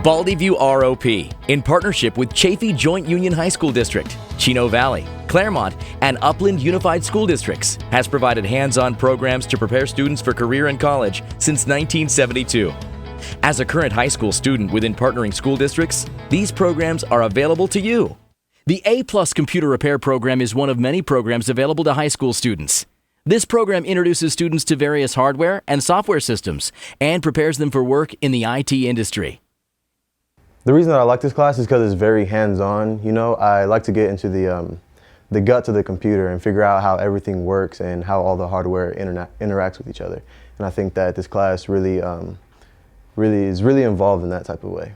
Baldyview ROP, in partnership with Chaffee Joint Union High School District, Chino Valley, Claremont, and Upland Unified School Districts, has provided hands-on programs to prepare students for career and college since 1972. As a current high school student within partnering school districts, these programs are available to you. The A+ Computer Repair Program is one of many programs available to high school students. This program introduces students to various hardware and software systems and prepares them for work in the IT industry. The reason that I like this class is because it's very hands-on. You know, I like to get into the guts of the computer and figure out how everything works and how all the hardware interacts with each other. And I think that this class really is involved in that type of way.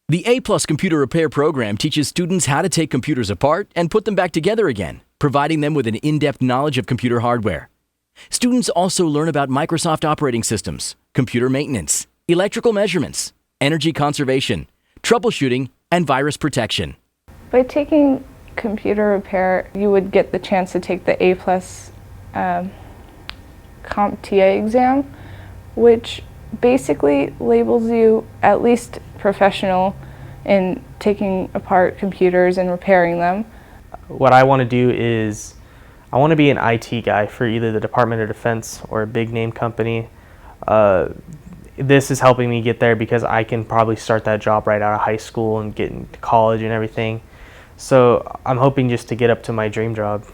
The A+ Computer Repair Program teaches students how to take computers apart and put them back together again, providing them with an in-depth knowledge of computer hardware. Students also learn about Microsoft operating systems, computer maintenance, electrical measurements, energy conservation, troubleshooting, and virus protection. By taking computer repair, you would get the chance to take the A+ CompTIA exam, which basically labels you at least professional in taking apart computers and repairing them. What I want to do is I want to be an IT guy for either the Department of Defense or a big name company. This is helping me get there because I can probably start that job right out of high school and get into college and everything. So I'm hoping just to get up to my dream job.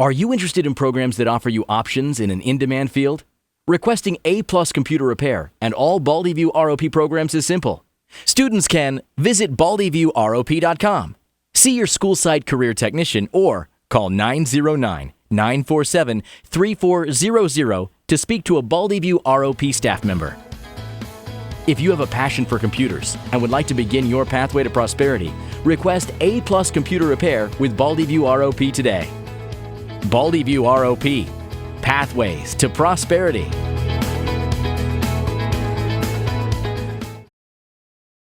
Are you interested in programs that offer you options in an in-demand field? Requesting A+ Computer Repair and all Baldyview ROP programs is simple. Students can visit baldyviewrop.com, see your school site career technician, or call 909-947-3400 to speak to a Baldyview ROP staff member. If you have a passion for computers and would like to begin your pathway to prosperity, request A+ Computer Repair with Baldyview ROP today. Baldyview ROP, Pathways to Prosperity.